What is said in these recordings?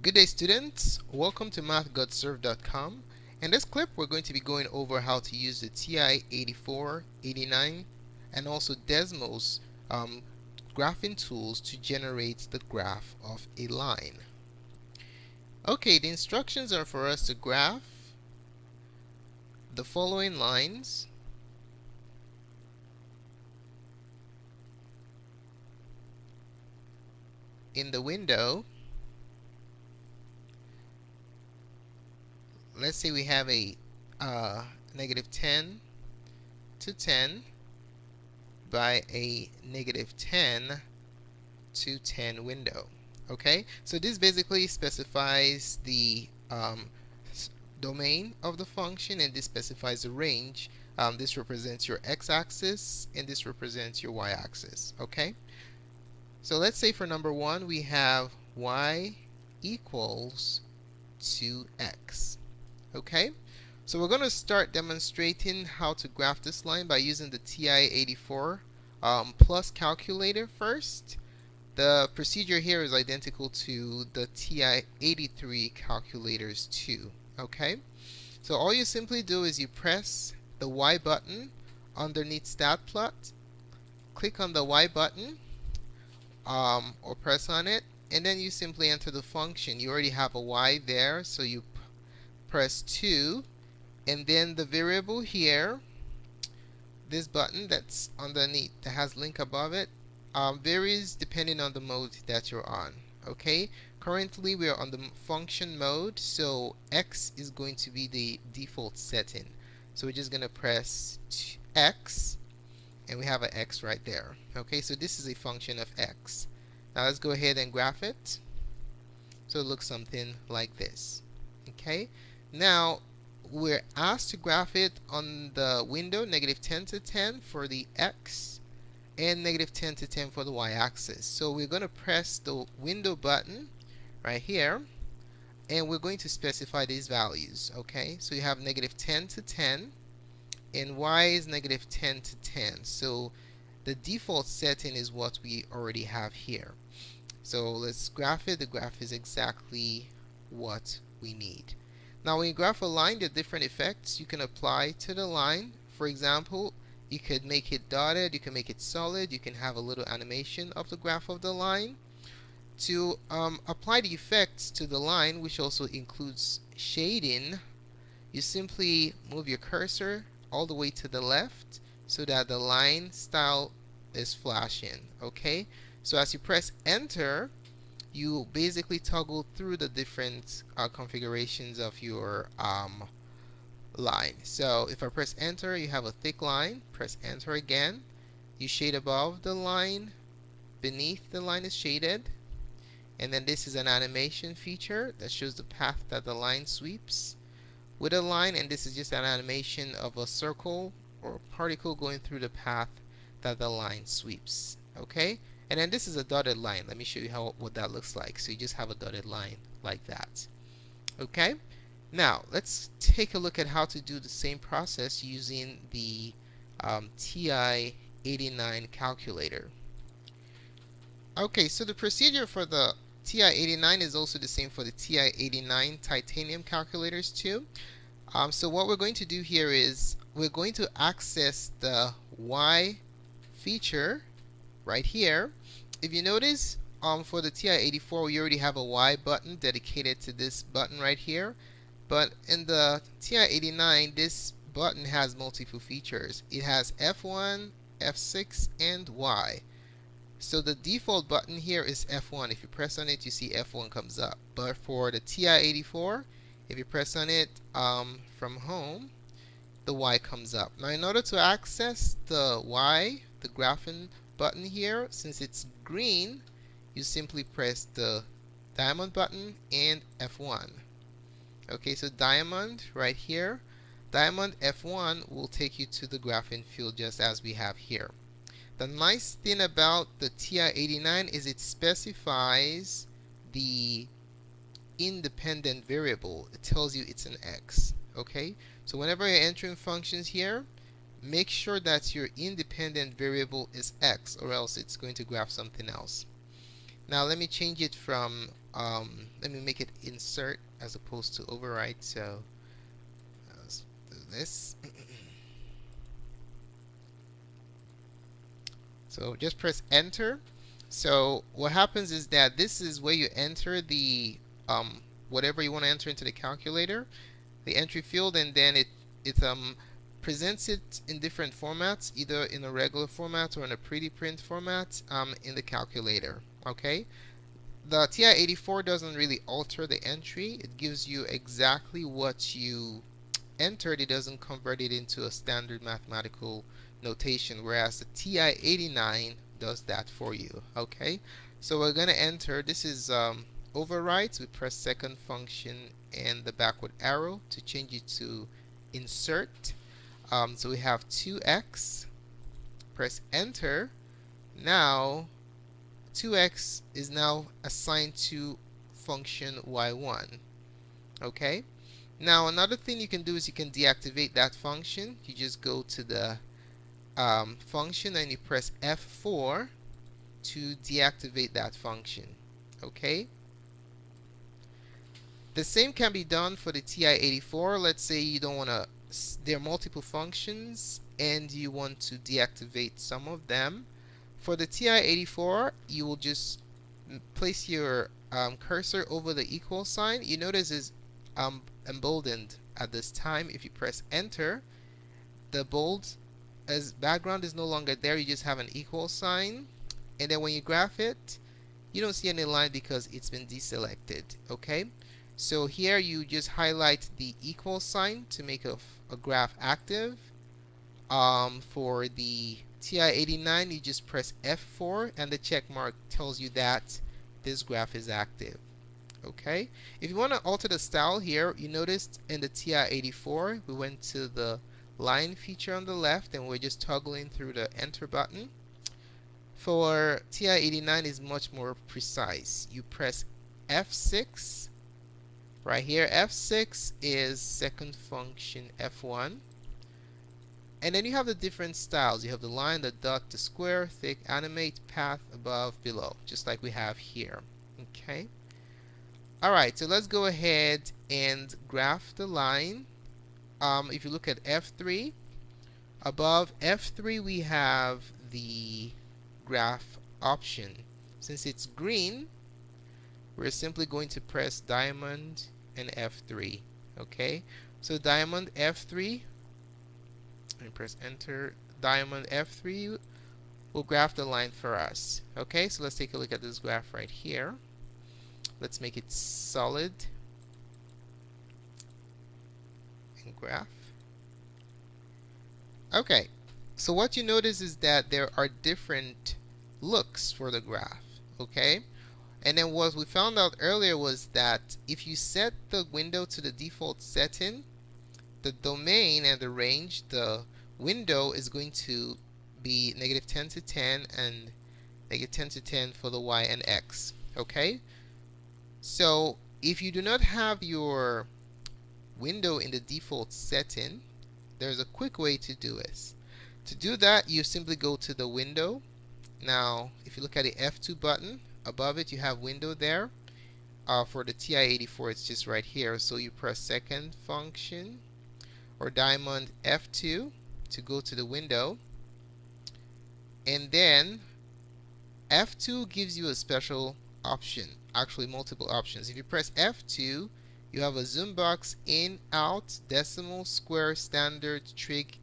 Good day, students. Welcome to mathgotserved.com. In this clip, we're going to be going over how to use the TI84 89 and also Desmos graphing tools to generate the graph of a line. Okay, the instructions are for us to graph the following lines in the window. Let's say we have a negative 10 to 10 by a negative 10 to 10 window. Okay, so this basically specifies the domain of the function, and this specifies the range. This represents your x-axis, and this represents your y-axis. Okay, so let's say for number 1 we have y equals 2x. Okay, so we're going to start demonstrating how to graph this line by using the TI84 plus calculator first. The procedure here is identical to the TI83 calculators too. Okay, so all you simply do is you press the Y button underneath stat plot, click on the Y button or press on it, and then you simply enter the function. You already have a Y there, so you press 2, and then the variable here, this button that's underneath that has link above it, varies depending on the mode that you're on. Okay, currently we are on the function mode, so x is going to be the default setting. So we're just going to press x, and we have an x right there. Okay, so this is a function of x. Now let's go ahead and graph it. So it looks something like this. Okay, now we're asked to graph it on the window negative 10 to 10 for the x and negative 10 to 10 for the y-axis. So we're going to press the window button right here, and we're going to specify these values. Okay, so you have negative 10 to 10, and y is negative 10 to 10. So the default setting is what we already have here. So let's graph it. The graph is exactly what we need. Now when you graph a line, there are different effects you can apply to the line. For example, you could make it dotted, you can make it solid, you can have a little animation of the graph of the line. To apply the effects to the line, which also includes shading, you simply move your cursor all the way to the left so that the line style is flashing. Okay, so as you press enter, you basically toggle through the different configurations of your line. So if I press enter, you have a thick line. Press enter again. You shade above the line, beneath the line is shaded, and then this is an animation feature that shows the path that the line sweeps with a line, and this is just an animation of a circle or particle going through the path that the line sweeps. Okay, and then this is a dotted line. Let me show you what that looks like. So you just have a dotted line like that. Okay, now let's take a look at how to do the same process using the TI89 calculator. Okay, so the procedure for the TI89 is also the same for the TI89 titanium calculators too. So what we're going to do here is we're going to access the Y feature right here. If you notice, for the TI84 we already have a Y button dedicated to this button right here, but in the TI89 this button has multiple features. It has F1, F6, and Y. So the default button here is F1. If you press on it, you see F1 comes up. But for the TI84, if you press on it from home, the Y comes up. Now in order to access the Y, the graphing button here, since it's green, you simply press the diamond button and F1. Okay, so diamond right here, diamond F1 will take you to the graphing field just as we have here. The nice thing about the TI89 is it specifies the independent variable. It tells you it's an X. Okay, so whenever you're entering functions here, make sure that your independent variable is X, or else it's going to graph something else. Now let me change it from let me make it insert as opposed to overwrite. So let's do this. So just press enter. So what happens is that this is where you enter the whatever you want to enter into the calculator, the entry field, and then it presents it in different formats, either in a regular format or in a pretty print format in the calculator. Okay. The TI-84 doesn't really alter the entry. It gives you exactly what you entered. It doesn't convert it into a standard mathematical notation, whereas the TI-89 does that for you. Okay, so we're going to enter, this is overwrite. We press second function and the backward arrow to change it to insert. So we have 2x, press enter. Now 2x is now assigned to function y1. Okay, now another thing you can do is you can deactivate that function. You just go to the function and you press F4 to deactivate that function. Okay, the same can be done for the TI-84. Let's say you don't want to, there are multiple functions and you want to deactivate some of them. For the TI-84, you will just place your cursor over the equal sign. You notice it's emboldened at this time. If you press enter, the bold as background is no longer there. You just have an equal sign, and then when you graph it, you don't see any line because it's been deselected. Okay, so here you just highlight the equal sign to make a graph active. For the TI-89, you just press F4 and the check mark tells you that this graph is active. Okay, if you want to alter the style here, you noticed in the TI-84 we went to the line feature on the left and we're just toggling through the enter button. For TI-89 is much more precise. You press F6 right here. F6 is second function F1. And then you have the different styles. You have the line, the dot, the square, thick, animate, path, above, below, just like we have here. Okay. Alright, so let's go ahead and graph the line. If you look at F3, above F3 we have the graph option. Since it's green, we're simply going to press diamond and F3. Okay, so diamond F3, and press enter. Diamond F3 will graph the line for us. Okay, so let's take a look at this graph right here. Let's make it solid and graph. Okay, so what you notice is that there are different looks for the graph. Okay, and then what we found out earlier was that if you set the window to the default setting, the domain and the range, the window is going to be -10 to 10 and -10 to 10 for the y and x. Okay, so if you do not have your window in the default setting, there's a quick way to do this. To do that, you simply go to the window. Now, if you look at the F2 button, above it you have window there. For the TI-84, it's just right here. So you press second function or diamond F2 to go to the window. And then F2 gives you a special option, actually multiple options. If you press F2, you have a zoom box, in, out, decimal, square, standard, trig,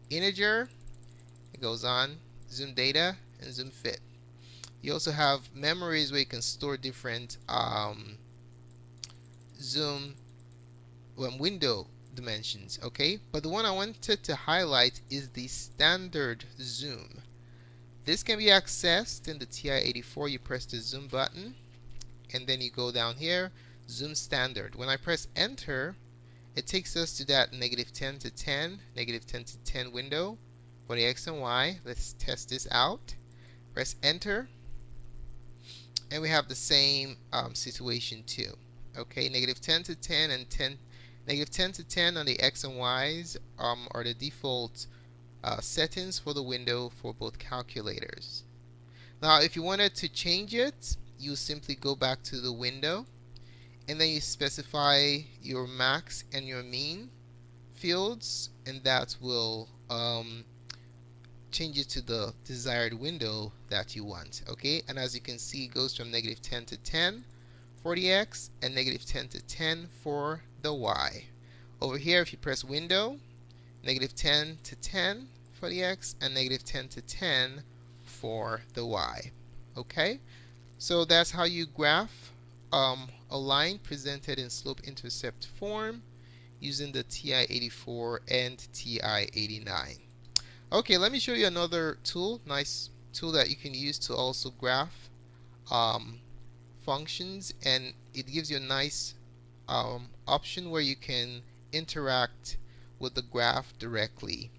integer. It goes on, zoom data, and zoom fit. You also have memories where you can store different zoom window dimensions. Okay, but the one I wanted to highlight is the standard zoom. This can be accessed in the TI-84. You press the zoom button and then you go down here, zoom standard. When I press enter, it takes us to that -10 to 10, -10 to 10 window for the x and y. Let's test this out. Press enter, and we have the same situation too. Okay, -10 to 10 and -10 to 10 on the x and y's are the default settings for the window for both calculators. Now, if you wanted to change it, you simply go back to the window, and then you specify your max and your mean fields, and that will change it to the desired window that you want. Okay, and as you can see, it goes from negative 10 to 10 for the x and negative 10 to 10 for the y. Over here, if you press window, negative 10 to 10 for the x and negative 10 to 10 for the y. Okay, so that's how you graph a line presented in slope-intercept form using the TI84 and TI89. Okay, let me show you another tool, nice tool that you can use to also graph um, functions, and it gives you a nice option where you can interact with the graph directly.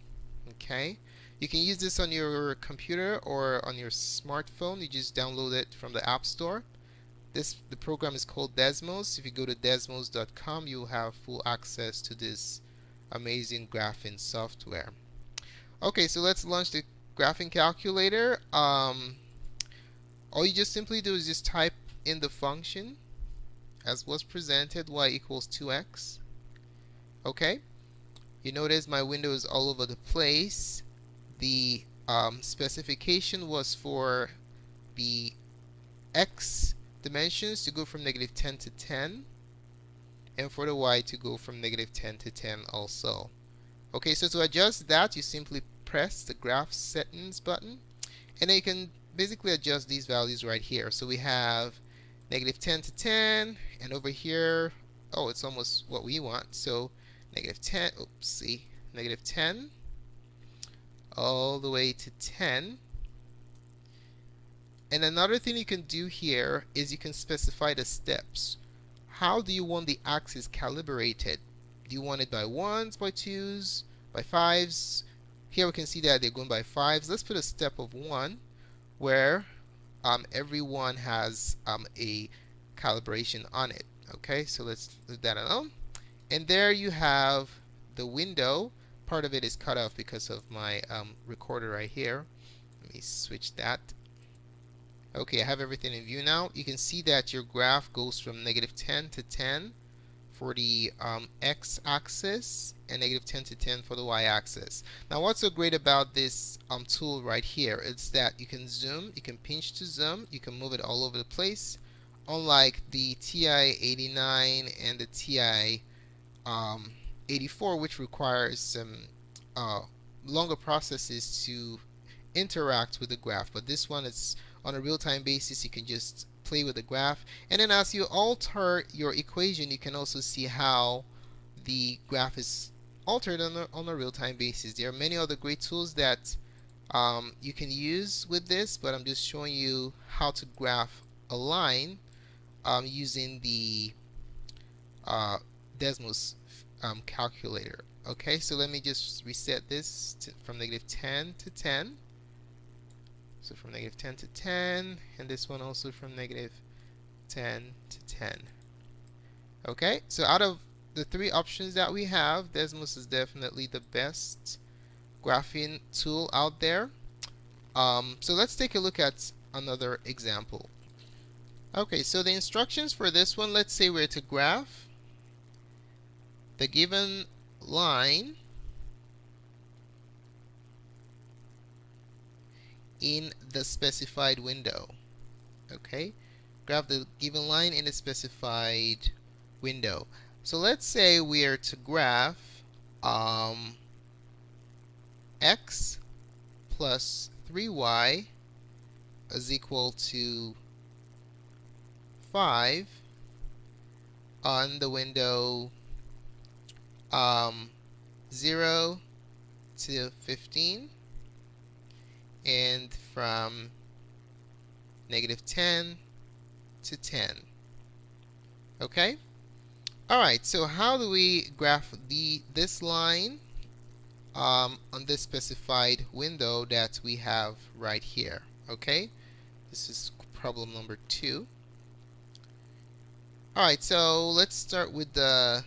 Okay, you can use this on your computer or on your smartphone. You just download it from the App Store. The program is called Desmos. If you go to desmos.com, you'll have full access to this amazing graphing software. Okay, so let's launch the graphing calculator. All you just simply do is just type in the function as was presented, y equals 2x. Okay, you notice my window is all over the place. The specification was for the x dimensions to go from negative 10 to 10, and for the y to go from negative 10 to 10 also. Okay, so to adjust that, you simply press the graph settings button, and then you can basically adjust these values right here. So we have negative 10 to 10, and over here, oh, it's almost what we want. So negative 10, oopsie, negative 10 all the way to 10. And another thing you can do here is you can specify the steps. How do you want the axis calibrated? Do you want it by ones, by twos, by fives? Here we can see that they're going by fives. Let's put a step of 1 where every one has a calibration on it. Okay, so let's leave that alone. And there you have the window. Part of it is cut off because of my recorder right here. Let me switch that. Okay, I have everything in view now. You can see that your graph goes from negative 10 to 10 for the x-axis and negative 10 to 10 for the y-axis. Now what's so great about this tool right here is that you can zoom, you can pinch to zoom, you can move it all over the place, unlike the TI89 and the TI84, which requires some longer processes to interact with the graph. But this one is on a real-time basis. You can just play with the graph, and then as you alter your equation, you can also see how the graph is altered on a real-time basis. There are many other great tools that you can use with this, but I'm just showing you how to graph a line using the Desmos calculator. Okay, so let me just reset this from negative 10 to 10. So from negative 10 to 10, and this one also from negative 10 to 10. Okay, so out of the three options that we have, Desmos is definitely the best graphing tool out there. So let's take a look at another example. Okay, so the instructions for this one, let's say we're to graph the given line in the specified window. Okay, graph the given line in a specified window. So let's say we are to graph x plus 3y is equal to 5 on the window 0 to 15, and from negative 10 to 10. Okay? Alright, so how do we graph this line on this specified window that we have right here? Okay? This is problem number 2. Alright, so let's start with the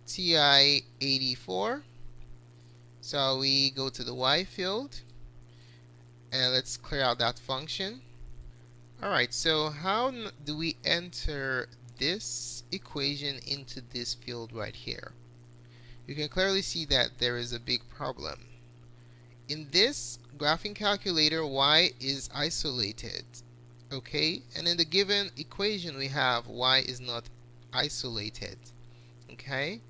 TI84. So we go to the y field, and let's clear out that function. Alright, so how do we enter this equation into this field right here? You can clearly see that there is a big problem. In this graphing calculator, y is isolated. Okay, and in the given equation we have y is not isolated. Okay,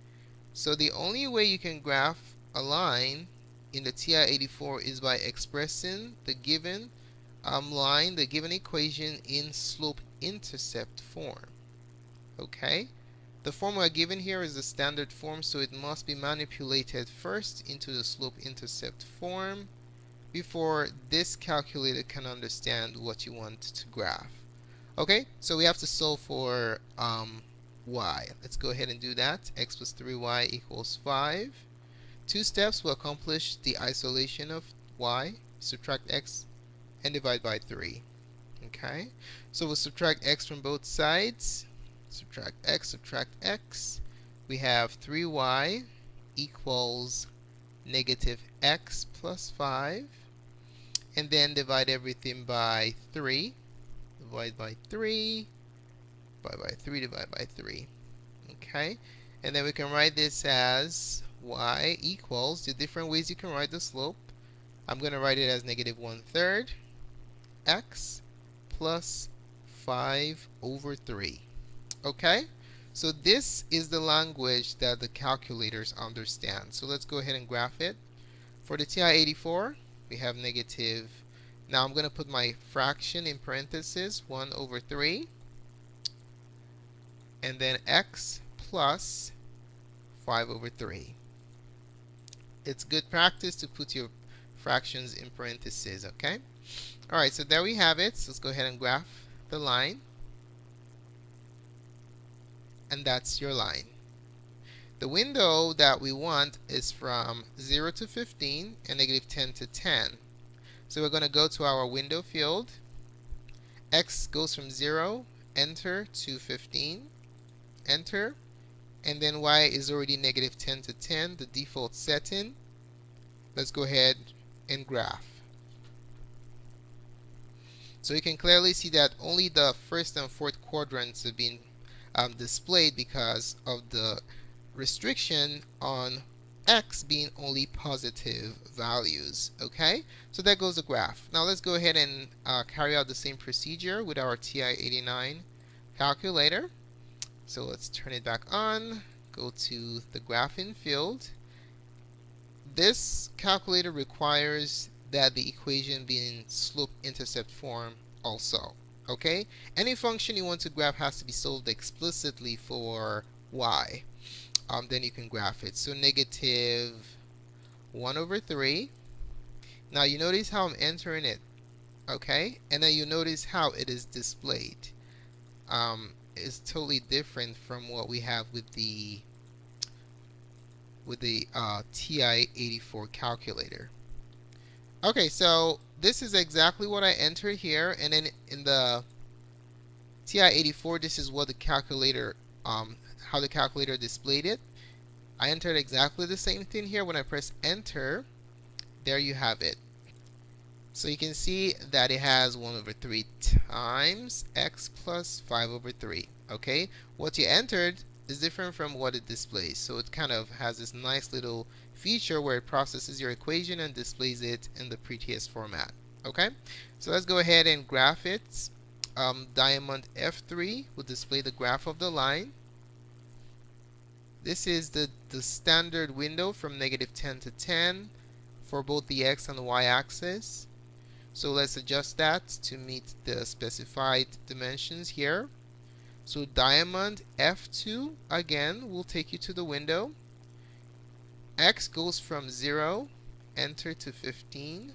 so the only way you can graph a line in the TI84 is by expressing the given line, the given equation in slope-intercept form. Okay, the formula given here is the standard form, so it must be manipulated first into the slope-intercept form before this calculator can understand what you want to graph. Okay, so we have to solve for y. Let's go ahead and do that. X plus 3y equals 5. Two steps will accomplish the isolation of y. Subtract x and divide by 3. Okay, so we'll subtract x from both sides. Subtract x. We have 3y equals negative x plus 5. And then divide everything by 3. Divide by 3. Divide by 3. Divide by 3. Okay, and then we can write this as y equals, the different ways you can write the slope. I'm going to write it as negative 1/3 x plus 5 over 3. Okay, so this is the language that the calculators understand. So let's go ahead and graph it. For the TI84, we have negative. Now I'm going to put my fraction in parentheses, 1 over 3, and then x plus 5 over 3. It's good practice to put your fractions in parentheses, okay? Alright, so there we have it. So let's go ahead and graph the line. And that's your line. The window that we want is from 0 to 15 and negative 10 to 10. So we're going to go to our window field. X goes from 0, enter, to 15, enter. And then y is already negative 10 to 10, the default setting. Let's go ahead and graph. So you can clearly see that only the first and fourth quadrants have been displayed because of the restriction on x being only positive values. Okay, so there goes the graph. Now let's go ahead and carry out the same procedure with our TI89 calculator. So let's turn it back on, go to the graphing field. This calculator requires that the equation be in slope-intercept form also. Okay, any function you want to graph has to be solved explicitly for y. Then you can graph it. So negative 1 over 3. Now you notice how I'm entering it. Okay, and then you notice how it is displayed. It's totally different from what we have with the TI84 calculator. Okay, so this is exactly what I entered here, and then in the TI84, this is what the calculator, how the calculator displayed it. I entered exactly the same thing here. When I press enter, there you have it. So you can see that it has 1 over 3 times x plus 5 over 3. Okay, what you entered is different from what it displays. So it kind of has this nice little feature where it processes your equation and displays it in the prettiest format. Okay, so let's go ahead and graph it. Diamond F3 will display the graph of the line. This is the standard window from negative 10 to 10 for both the x and the y axis. So let's adjust that to meet the specified dimensions here. So diamond F2 again will take you to the window. X goes from 0, enter, to 15.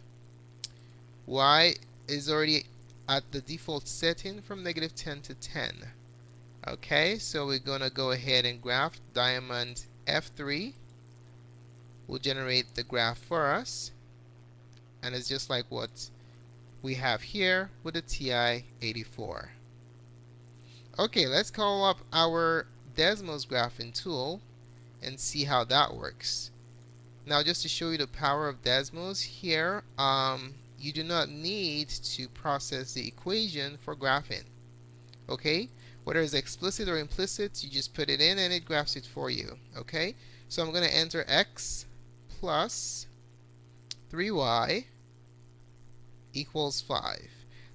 Y is already at the default setting from negative 10 to 10. Okay, so we're going to go ahead and graph diamond F3. Will generate the graph for us. And it's just like what we have here with the TI84. Okay, let's call up our Desmos graphing tool and see how that works. Now, just to show you the power of Desmos here, you do not need to process the equation for graphing. Okay? Whether it's explicit or implicit, you just put it in and it graphs it for you. Okay? So I'm going to enter x plus 3y equals 5.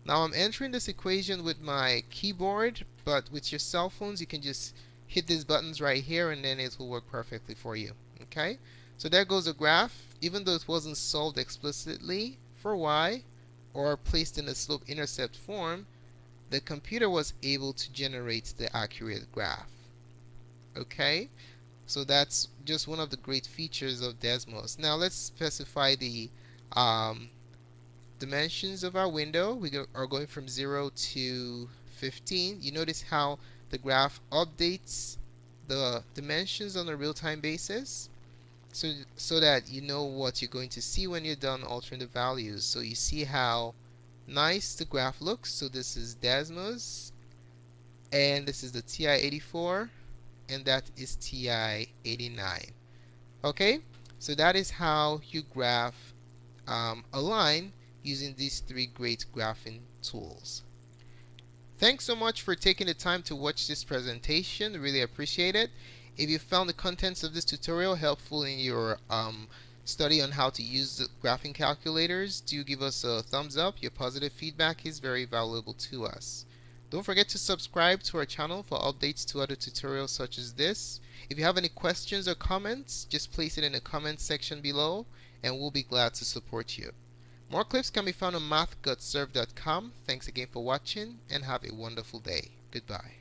Now I'm entering this equation with my keyboard, but with your cell phones, you can just hit these buttons right here and then it will work perfectly for you. Okay? So there goes the graph. Even though it wasn't solved explicitly for y or placed in a slope-intercept form, the computer was able to generate the accurate graph. Okay? So that's just one of the great features of Desmos. Now let's specify the um, dimensions of our window. We are going from 0 to 15. You notice how the graph updates the dimensions on a real-time basis, so that you know what you're going to see when you're done altering the values. So you see how nice the graph looks. So this is Desmos, and this is the TI84, and that is TI89. Okay, so that is how you graph a line using these three great graphing tools. Thanks so much for taking the time to watch this presentation. Really appreciate it. If you found the contents of this tutorial helpful in your study on how to use the graphing calculators, do give us a thumbs up. Your positive feedback is very valuable to us. Don't forget to subscribe to our channel for updates to other tutorials such as this. If you have any questions or comments, just place it in the comment section below and we'll be glad to support you. More clips can be found on mathgotserved.com. Thanks again for watching and have a wonderful day. Goodbye.